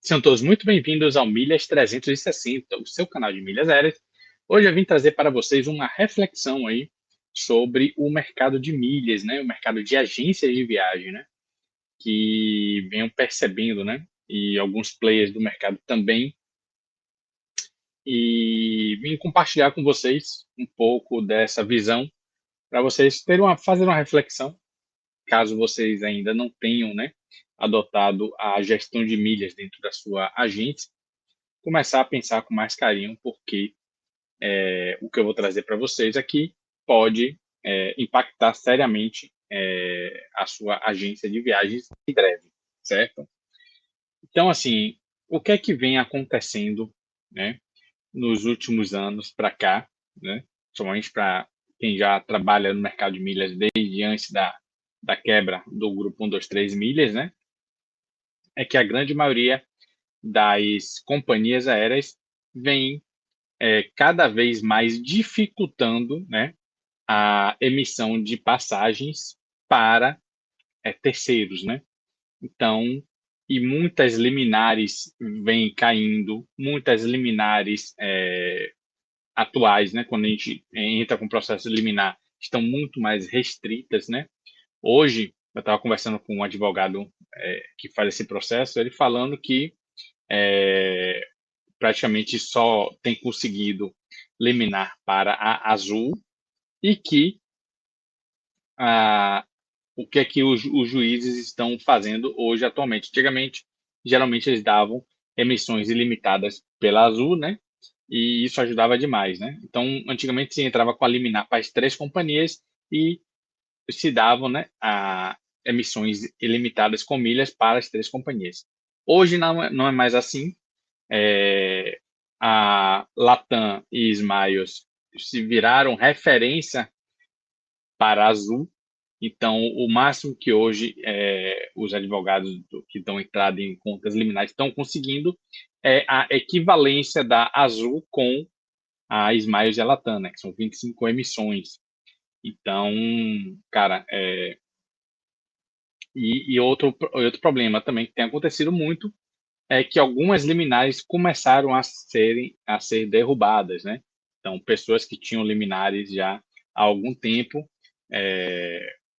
Sejam todos muito bem-vindos ao Milhas 360, o seu canal de milhas aéreas. Hoje eu vim trazer para vocês uma reflexão aí sobre o mercado de milhas, né? O mercado de agências de viagem, né? Que venham percebendo, né? E alguns players do mercado também. E vim compartilhar com vocês um pouco dessa visão para vocês fazer uma reflexão, caso vocês ainda não tenham, né? Adotado a gestão de milhas dentro da sua agência, começar a pensar com mais carinho, porque o que eu vou trazer para vocês aqui pode impactar seriamente a sua agência de viagens em breve, certo? Então, assim, o que é que vem acontecendo, né, nos últimos anos para cá, né, somente para quem já trabalha no mercado de milhas desde antes da quebra do grupo 123 milhas, né, é que a grande maioria das companhias aéreas vem cada vez mais dificultando, né, a emissão de passagens para terceiros, né? Então, e muitas liminares vêm caindo, muitas liminares atuais, né? Quando a gente entra com processo liminar, estão muito mais restritas, né? Hoje, eu estava conversando com um advogado que faz esse processo, ele falando que é, praticamente só tem conseguido liminar para a Azul e que a, o que é que os juízes estão fazendo hoje atualmente. Antigamente, geralmente eles davam emissões ilimitadas pela Azul, né? E isso ajudava demais, né? Então, antigamente se entrava com a liminar para as três companhias e se davam, né, emissões ilimitadas com milhas para as três companhias. Hoje não é mais assim. A Latam e Smiles se viraram referência para a Azul. Então, o máximo que hoje os advogados que dão entrada em contas liminares estão conseguindo é a equivalência da Azul com a Smiles e a Latam, né, que são 25 emissões. Então, cara, outro problema também que tem acontecido muito é que algumas liminares começaram a ser derrubadas, né? Então, pessoas que tinham liminares já há algum tempo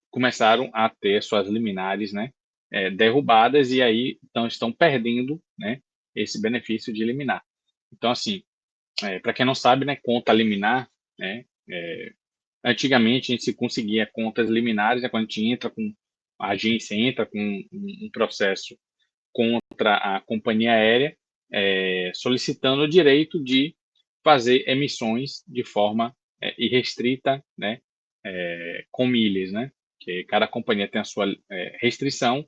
começaram a ter suas liminares, né, derrubadas e aí então estão perdendo, né, esse benefício de liminar. Então, assim, para quem não sabe, né, conta liminar, né, antigamente a gente se conseguia contas liminares, né, quando a gente entra com a agência entra com um processo contra a companhia aérea, solicitando o direito de fazer emissões de forma irrestrita, né, com milhas, né? Que cada companhia tem a sua restrição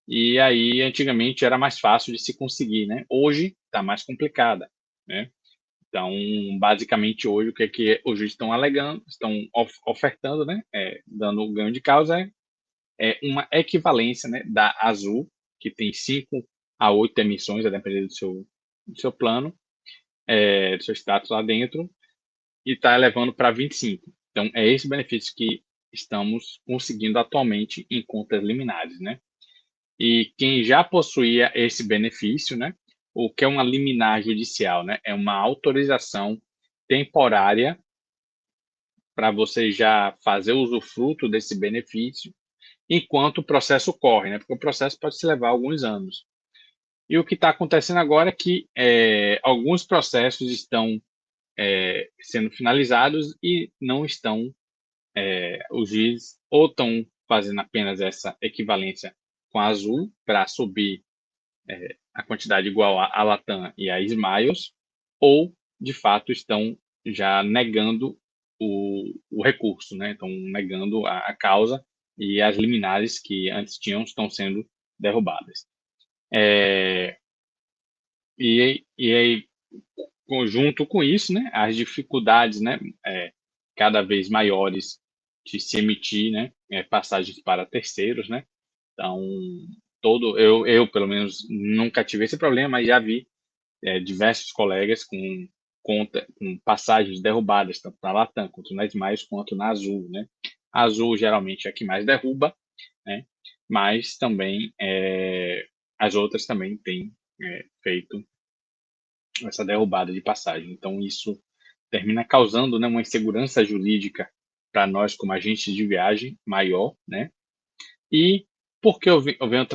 e aí antigamente era mais fácil de se conseguir, né? Hoje está mais complicada, né? Então, basicamente hoje o que é que os juízes estão alegando, estão ofertando, né? Dando o ganho de causa é uma equivalência, né, da Azul, que tem 5 a 8 emissões, a depender do seu plano, do seu status lá dentro, e está elevando para 25. Então, é esse benefício que estamos conseguindo atualmente em contas liminares, né? E quem já possuía esse benefício, né? O que é uma liminar judicial, né? É uma autorização temporária para você já fazer usufruto desse benefício enquanto o processo corre, né? Porque o processo pode se levar alguns anos. E o que está acontecendo agora é que alguns processos estão sendo finalizados e não estão, os juízes ou estão fazendo apenas essa equivalência com a Azul para subir a quantidade igual a Latam e a Smiles, ou de fato estão já negando o recurso, né? Estão negando a causa e as liminares que antes tinham estão sendo derrubadas. E aí, conjunto com isso, né, as dificuldades, né, cada vez maiores de se emitir, né, passagens para terceiros, né. Então, eu pelo menos nunca tive esse problema, mas já vi diversos colegas com passagens derrubadas, tanto na Latam quanto na Smiles, quanto na Azul, né. A Azul geralmente é a que mais derruba, né, mas também as outras também têm feito essa derrubada de passagem. Então, isso termina causando, né, uma insegurança jurídica para nós como agentes de viagem maior, né? E por que eu venho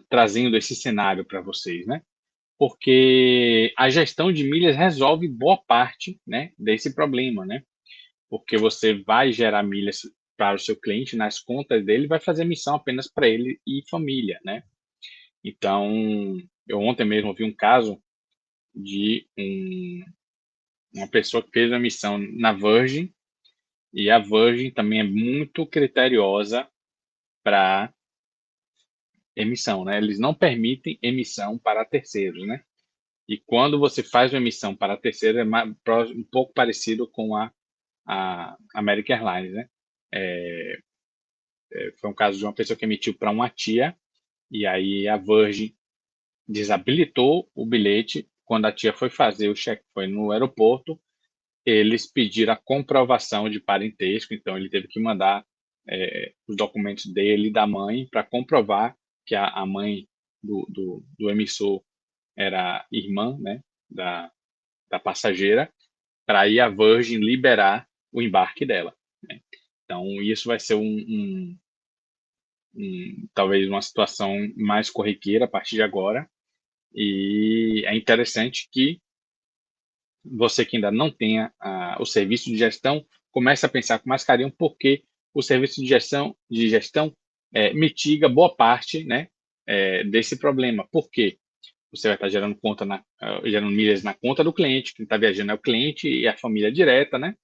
trazendo esse cenário para vocês, né? Porque a gestão de milhas resolve boa parte, né, desse problema, né? Porque você vai gerar milhas para o seu cliente nas contas dele, vai fazer missão apenas para ele e família, né? Então, eu ontem mesmo vi um caso de uma pessoa que fez uma missão na Virgin, e a Virgin também é muito criteriosa para emissão, né? Eles não permitem emissão para terceiros, né? E quando você faz uma emissão para terceiros, é um pouco parecido com a American Airlines, né? Foi um caso de uma pessoa que emitiu para uma tia, e aí a Virgin desabilitou o bilhete. Quando a tia foi fazer o check, foi no aeroporto, eles pediram a comprovação de parentesco, então ele teve que mandar os documentos dele e da mãe para comprovar que a mãe do emissor era irmã, né, da passageira, para aí a Virgin liberar o embarque dela, né? Então, isso vai ser talvez uma situação mais corriqueira a partir de agora, e é interessante que você que ainda não tenha o serviço de gestão, comece a pensar com mais carinho, porque o serviço de gestão mitiga boa parte, né, desse problema. Por quê? Você vai estar gerando milhas na conta do cliente, quem está viajando é o cliente e a família direta, né?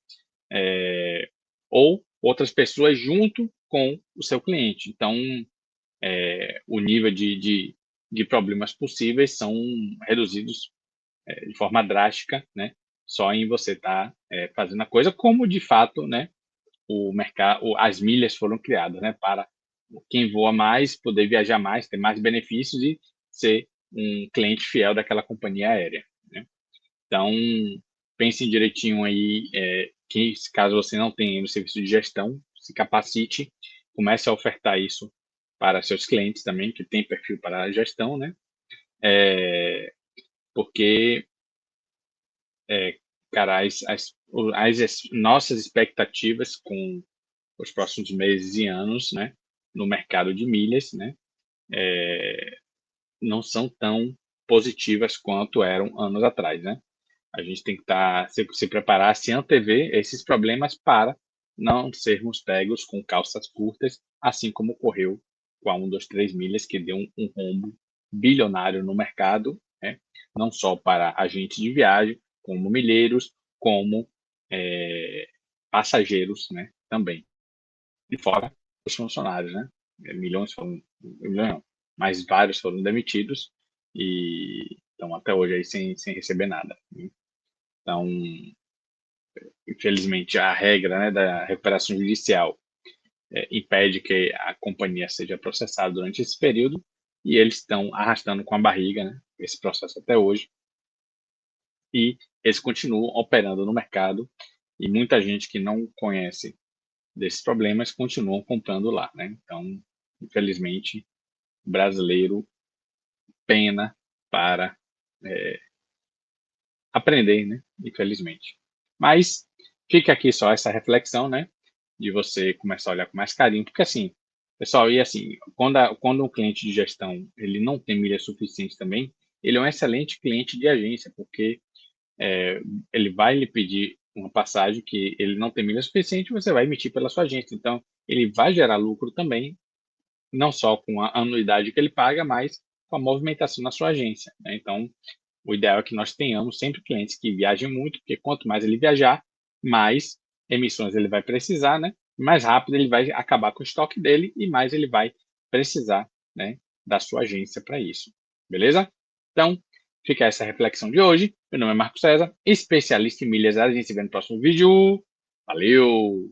Ou outras pessoas junto com o seu cliente. Então, o nível de problemas possíveis são reduzidos de forma drástica, né? Só em você estar fazendo a coisa, como de fato, né? O mercado, as milhas foram criadas, né? Para quem voa mais poder viajar mais, ter mais benefícios e ser um cliente fiel daquela companhia aérea, né? Então, pense direitinho aí, que caso você não tenha no serviço de gestão, se capacite, comece a ofertar isso para seus clientes também, que tem perfil para a gestão, né? Porque, cara, as nossas expectativas com os próximos meses e anos, né, no mercado de milhas, né, não são tão positivas quanto eram anos atrás, né? A gente tem que se preparar, se antever esses problemas para não sermos pegos com calças curtas, assim como ocorreu com a 123 Milhas, que deu um rombo bilionário no mercado, né? Não só para agentes de viagem, como milheiros, como passageiros, né? Também. E fora os funcionários, né? Milhões não, mas vários foram demitidos e estão até hoje aí sem receber nada, né? Então, infelizmente, a regra, né, da recuperação judicial impede que a companhia seja processada durante esse período, e eles estão arrastando com a barriga, né, esse processo até hoje, e eles continuam operando no mercado, e muita gente que não conhece desses problemas continuam comprando lá, né? Então, infelizmente, o brasileiro pena para aprender, né? Infelizmente. Mas fica aqui só essa reflexão, né? De você começar a olhar com mais carinho, porque assim, pessoal, e assim, quando um cliente de gestão ele não tem milha suficiente também, ele é um excelente cliente de agência, porque ele vai lhe pedir uma passagem que ele não tem milha suficiente, você vai emitir pela sua agência. Então, ele vai gerar lucro também, não só com a anuidade que ele paga, mas com a movimentação na sua agência, né? Então, o ideal é que nós tenhamos sempre clientes que viajem muito, porque quanto mais ele viajar, mais emissões ele vai precisar, né? Mais rápido ele vai acabar com o estoque dele e mais ele vai precisar, né, da sua agência para isso. Beleza? Então, fica essa reflexão de hoje. Meu nome é Marco César, especialista em milhas aéreas. A gente se vê no próximo vídeo. Valeu!